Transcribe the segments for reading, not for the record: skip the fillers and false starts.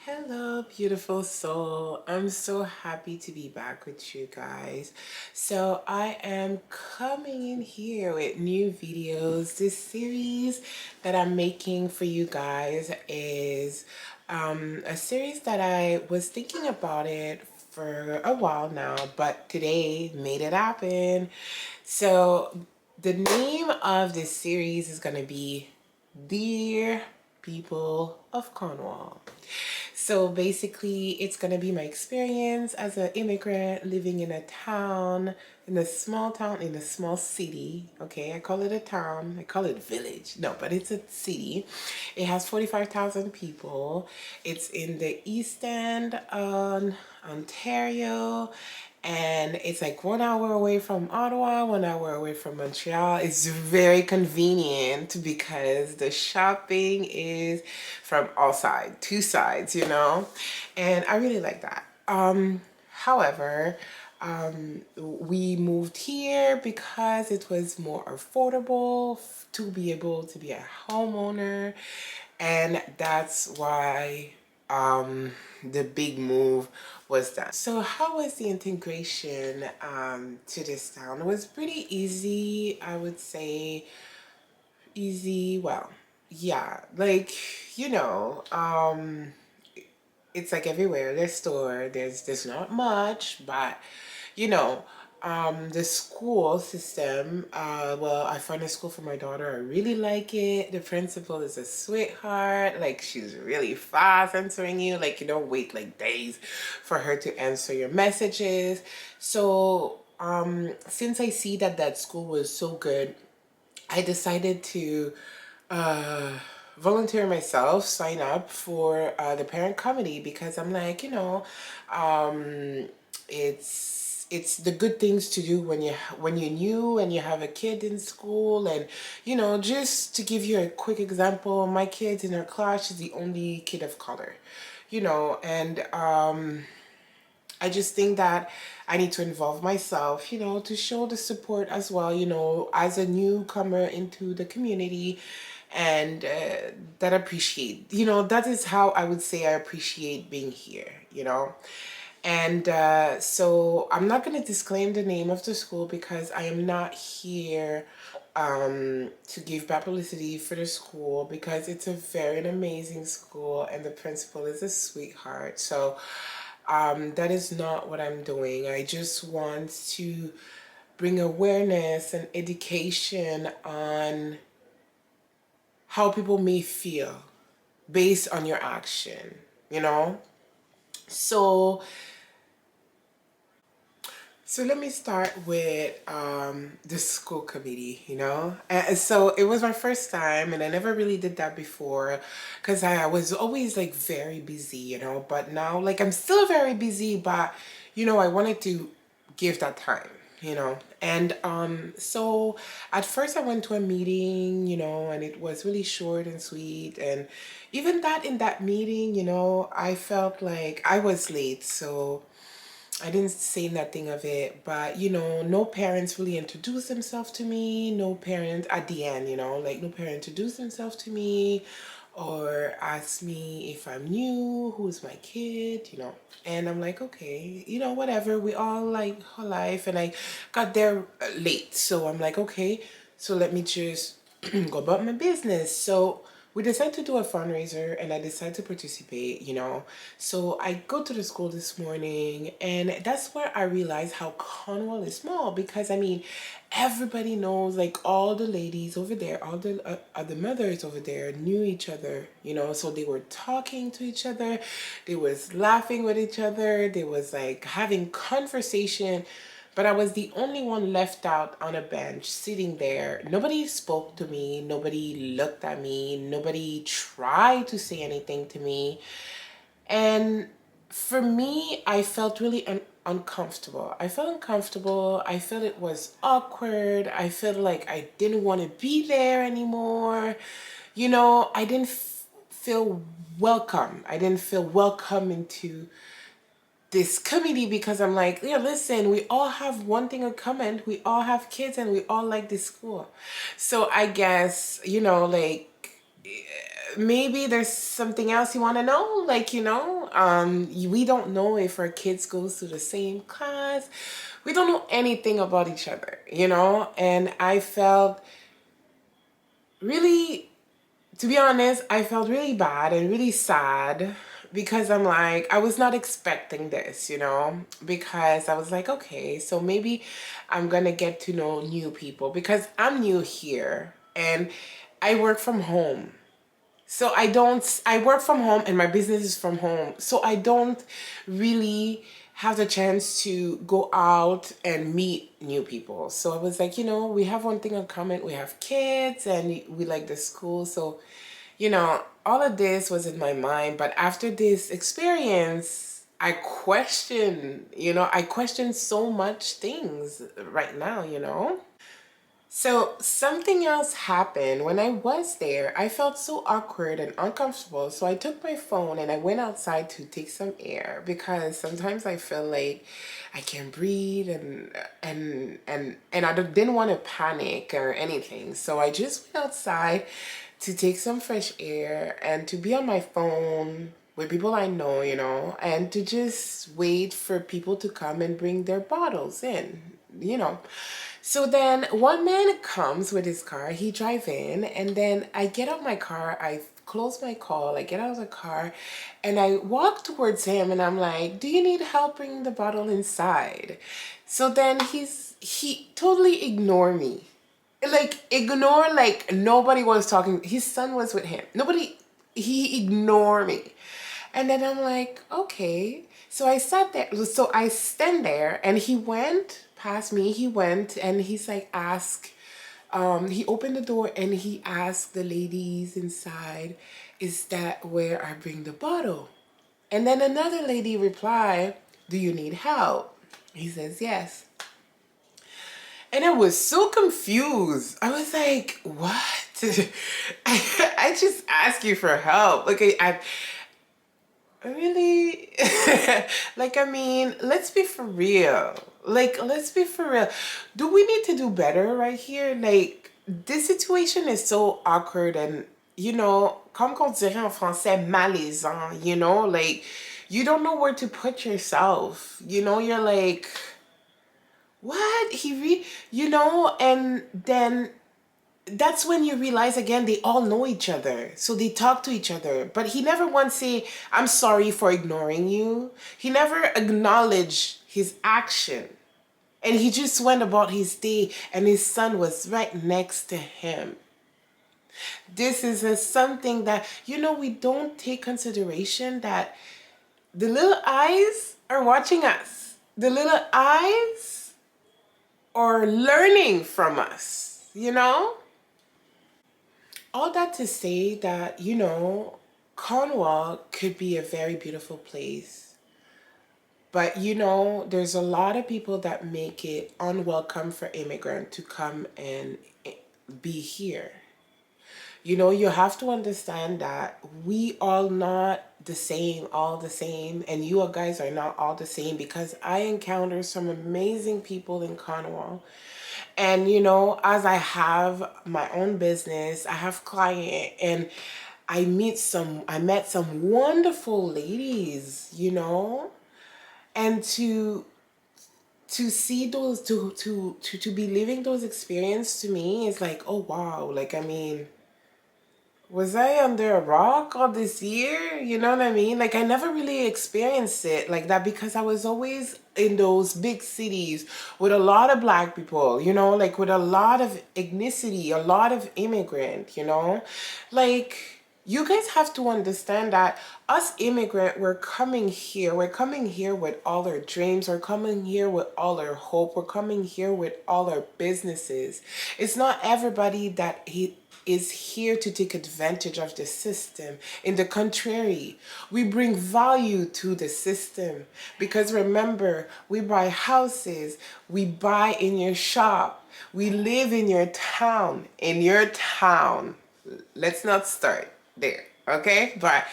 Hello, beautiful soul. I'm so happy to be back with you guys. So, I am coming in here with new videos. This series that I'm making for you guys is a series that I was thinking about it for a while now, but today made it happen. So, the name of this series is going to be Dear People of Cornwall. So basically, it's going to be my experience as an immigrant living in a town, in a small town, in a small city. Okay, I call it a town. I call it village. No, but it's a city. It has 45,000 people. It's in the East End, Ontario, and it's like 1 hour away from Ottawa, 1 hour away from Montreal. It's very convenient because the shopping is from all sides, two sides, and I really like that. However, we moved here because it was more affordable to be able to be a homeowner, and that's why the big move was done. So how was the integration to this town? It was pretty easy, I would say. Easy, well, yeah, like, you know, it's like everywhere. There's store. There's not much, but you know, the school system. Well, I found a school for my daughter. I really like it. The principal is a sweetheart. Like she's really fast answering you. Like you don't wait like days for her to answer your messages. So since I see that that school was so good, I decided to uh, volunteer myself, sign up for the parent committee because I'm like, um, it's the good things to do when you're new and you have a kid in school. And just to give you a quick example, my kid in her class is the only kid of color, and I just think that I need to involve myself, to show the support as well, as a newcomer into the community, and that appreciate, that is how I would say I appreciate being here. And so I'm not going to disclaim the name of the school because I am not here to give bad publicity for the school, because it's a very amazing school and the principal is a sweetheart. So that is not what I'm doing. I just want to bring awareness and education on how people may feel based on your action, you know? So So let me start with the school committee. So it was my first time, and I never really did that before because I was always like very busy. But now, like, I'm still very busy, but I wanted to give that time. And so at first I went to a meeting, and it was really short and sweet. And even that in that meeting, I felt like I was late, so I didn't say nothing of it, but no parents really introduced themselves to me. No parent at the end, like no parent introduced themselves to me or asked me if I'm new, who's my kid. And I'm like, okay, whatever. We all like our life, and I got there late, so I'm like, okay, so let me just go about my business. So we decided to do a fundraiser and I decided to participate. So I go to the school this morning, and that's where I realized how Cornwall is small, because I mean, everybody knows, like all the ladies over there, all the mothers over there knew each other. So they were talking to each other, they was laughing with each other, they was like having conversation. But I was the only one left out on a bench sitting there. Nobody spoke to me. Nobody looked at me. Nobody tried to say anything to me. And for me, I felt really uncomfortable. I felt uncomfortable. I felt it was awkward. I felt like I didn't want to be there anymore. I didn't feel welcome. I didn't feel welcome into this committee, because I'm like, yeah, listen, we all have one thing in common. We all have kids and we all like this school. So I guess, like, maybe there's something else you want to know, like, we don't know if our kids goes to the same class. We don't know anything about each other, and I felt really, to be honest, I felt really bad and really sad because I'm like, I was not expecting this, because I was like, okay, so maybe I'm gonna get to know new people because I'm new here and I work from home. So I work from home and my business is from home. So I don't really have the chance to go out and meet new people. So I was like, we have one thing in common. We have kids and we like the school. So, all of this was in my mind. But after this experience, I question so much things right now. So something else happened when I was there. I felt so awkward and uncomfortable. So I took my phone and I went outside to take some air because sometimes I feel like I can't breathe and didn't want to panic or anything. So I just went outside to take some fresh air and to be on my phone with people I know, and to just wait for people to come and bring their bottles in. So then one man comes with his car, he drive in, and then I get out my car, I close my call, I get out of the car, and I walk towards him and I'm like, do you need help bringing the bottle inside? So then he totally ignored me. Like nobody was talking. His son was with him. He ignored me. And then I'm like, okay. So I sat there. So I stand there and he went past me. He went and he's like, he opened the door and he asked the ladies inside, is that where I bring the bottle? And then another lady replied, do you need help? He says, yes. And I was so confused. I was like, what? I just asked you for help. Like, I really, like, I mean, let's be for real. Like, let's be for real. Do we need to do better right here? Like, this situation is so awkward and, comme qu'on dirait en français, malaisant, like, you don't know where to put yourself. You're like, what? And then that's when you realize again they all know each other, so they talk to each other, but he never once say, I'm sorry for ignoring you. He never acknowledged his action, and he just went about his day and his son was right next to him. This is something that we don't take consideration, that the little eyes are watching us. The little eyes are learning from us. All that to say that, Cornwall could be a very beautiful place. But, there's a lot of people that make it unwelcome for immigrants to come and be here. You have to understand that we all not all the same, and you guys are not all the same, because I encounter some amazing people in Cornwall. And, as I have my own business, I have client, and I met some wonderful ladies, and to see those, to be living those experiences, to me is like, oh wow, like, I mean, was I under a rock all this year? You know what I mean? Like, I never really experienced it like that because I was always in those big cities with a lot of black people, like with a lot of ethnicity, a lot of immigrant. Like, you guys have to understand that us immigrant, we're coming here with all our dreams, we're coming here with all our hope, we're coming here with all our businesses. It's not everybody that is here to take advantage of the system. In the contrary, we bring value to the system, because remember, we buy houses, we buy in your shop, we live in your town. Let's not start there, okay? But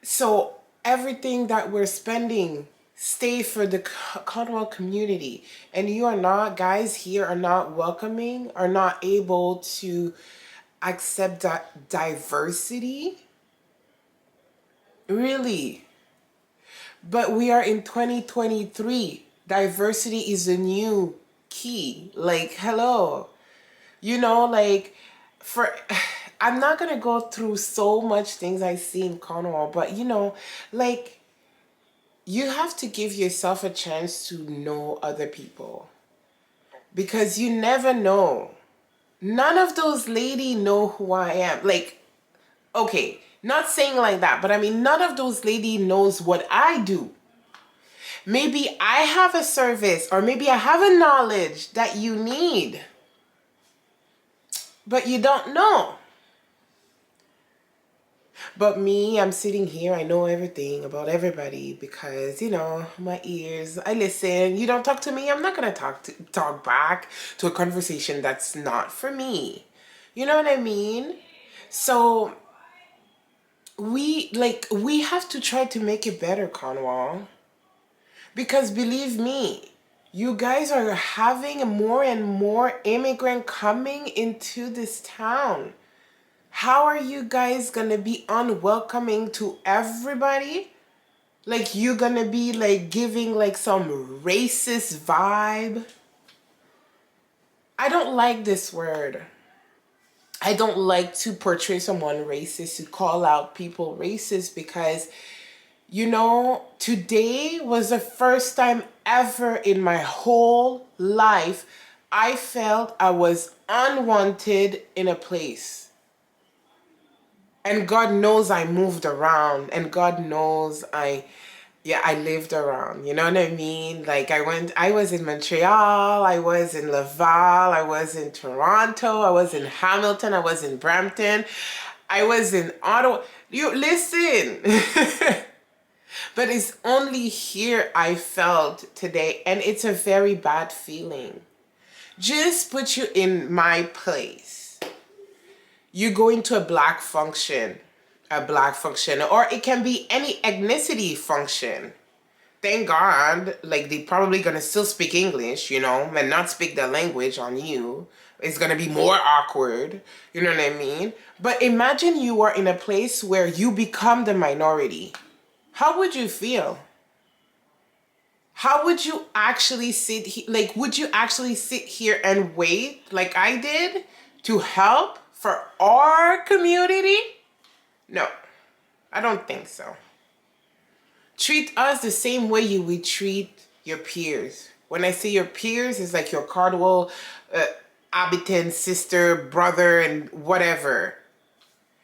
so everything that we're spending stay for the Cornwall community, and you are not, guys here are not welcoming, are not able to accept that diversity. Really. But we are in 2023. Diversity is a new key. Like, hello. You know, like, for I'm not gonna go through so much things I see in Cornwall, but you know, like, you have to give yourself a chance to know other people because you never know. None of those ladies know who I am. Like, okay, not saying like that, but I mean, none of those ladies knows what I do. Maybe I have a service or maybe I have a knowledge that you need, but you don't know. But me, I'm sitting here, I know everything about everybody because, you know, my ears, I listen. You don't talk to me, I'm not going to talk back to a conversation that's not for me. You know what I mean? So we have to try to make it better, Cornwall. Because believe me, you guys are having more and more immigrant coming into this town. How are you guys gonna be unwelcoming to everybody? Like you gonna be like giving like some racist vibe? I don't like this word. I don't like to portray someone racist, to call out people racist because, you know, today was the first time ever in my whole life I felt I was unwanted in a place. And God knows I moved around and God knows I lived around. You know what I mean? Like I was in Montreal, I was in Laval, I was in Toronto, I was in Hamilton, I was in Brampton, I was in Ottawa. You listen. But it's only here I felt today, and it's a very bad feeling. Just put you in my place. You go into a black function, or it can be any ethnicity function. Thank God, like they probably gonna still speak English, you know, and not speak the language on you. It's gonna be more awkward, you know what I mean? But imagine you are in a place where you become the minority. How would you feel? How would you actually sit here? Like, would you actually sit here and wait like I did to help for our community? No, I don't think so. Treat us the same way you would treat your peers. When I say your peers, it's like your Cornwall habitant, sister, brother, and whatever.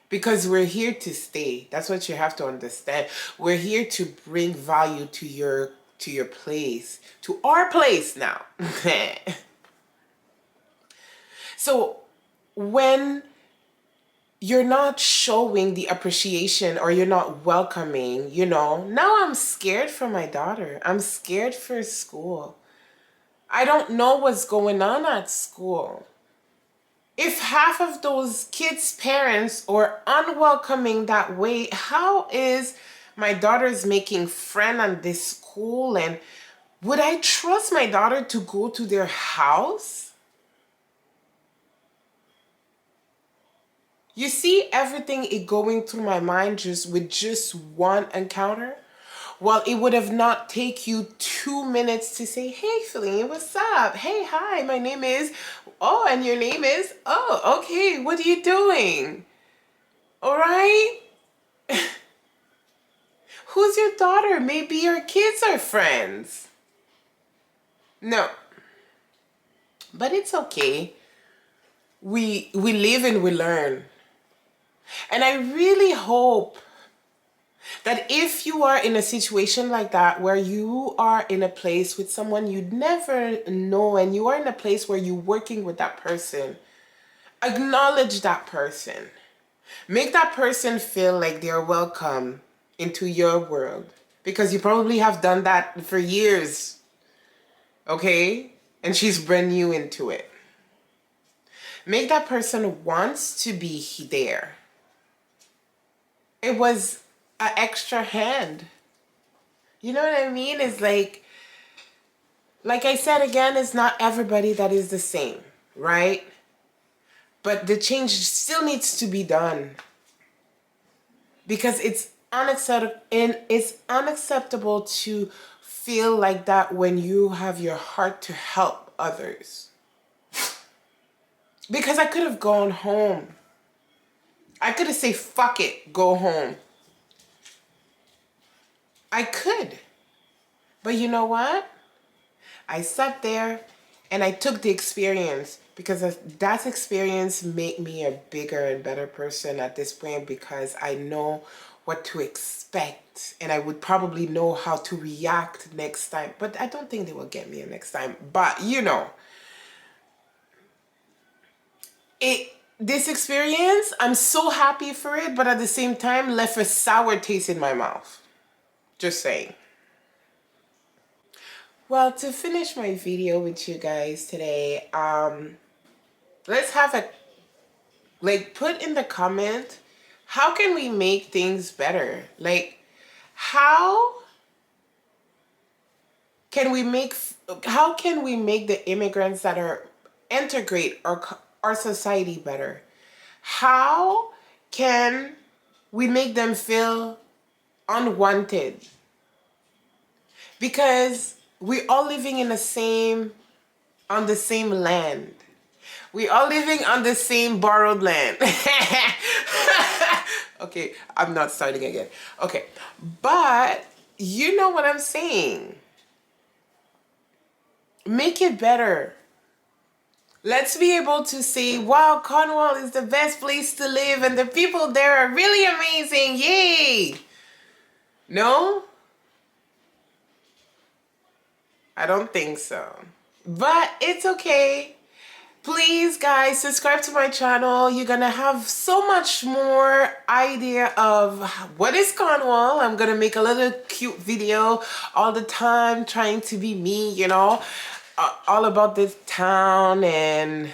Because we're here to stay. That's what you have to understand. We're here to bring value to your place, to our place now. So when you're not showing the appreciation or you're not welcoming, you know, now I'm scared for my daughter. I'm scared for school. I don't know what's going on at school. If half of those kids' parents are unwelcoming that way, how is my daughter's making friends at this school? And would I trust my daughter to go to their house? You see everything going through my mind just with just one encounter? Well, it would have not take you 2 minutes to say, hey, Feline, what's up? Hey, hi, my name is, oh, and your name is, oh, okay, what are you doing? All right? Who's your daughter? Maybe your kids are friends. No. But it's okay. We live and we learn. And I really hope that if you are in a situation like that, where you are in a place with someone you'd never know and you are in a place where you're working with that person, acknowledge that person. Make that person feel like they're welcome into your world. Because you probably have done that for years. Okay? And she's brand new into it. Make that person wants to be there. It was an extra hand. You know what I mean? It's like I said again, it's not everybody that is the same, right? But the change still needs to be done. Because it's unacceptable to feel like that when you have your heart to help others. Because I could have gone home. I could have said, fuck it, go home. I could. But you know what? I sat there and I took the experience, because that experience made me a bigger and better person at this point, because I know what to expect and I would probably know how to react next time. But I don't think they will get me next time. But you know, this experience, I'm so happy for it, but at the same time left a sour taste in my mouth. Just saying. Well, to finish my video with you guys today, let's have a, like, put in the comment, how can we make things better? Like, how can we make the immigrants that are integrate our society better? How can we make them feel unwanted? Because we're all living on the same land. We all living on the same borrowed land. Okay, I'm not starting again. Okay, but you know what I'm saying. Make it better. Let's be able to say, wow, Cornwall is the best place to live and the people there are really amazing. Yay! No? I don't think so. But it's okay. Please, guys, subscribe to my channel. You're gonna have so much more idea of what is Cornwall. I'm gonna make a little cute video all the time, trying to be me, you know, all about this town. And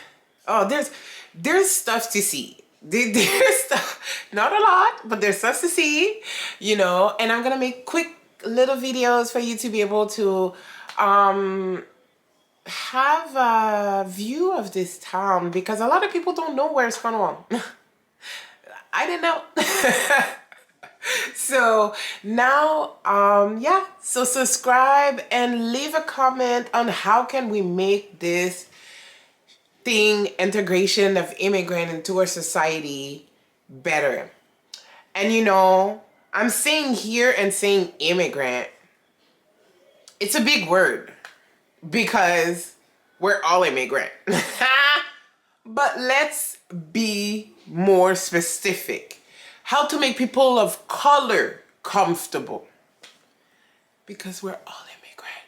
oh, there's stuff to see. There's stuff, not a lot, but there's stuff to see, you know. And I'm gonna make quick little videos for you to be able to have a view of this town, because a lot of people don't know where's Cornwall. I didn't know. So now, yeah, so subscribe and leave a comment on how can we make this thing, integration of immigrant into our society, better. And you know, I'm saying here and saying immigrant, it's a big word, because we're all immigrant. But let's be more specific. How to make people of color comfortable, because we're all immigrant.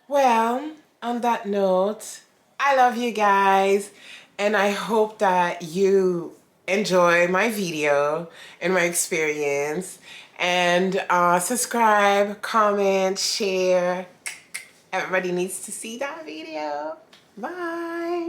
Well, on that note, I love you guys, and I hope that you enjoy my video and my experience. And subscribe, comment, share. Everybody needs to see that video. Bye.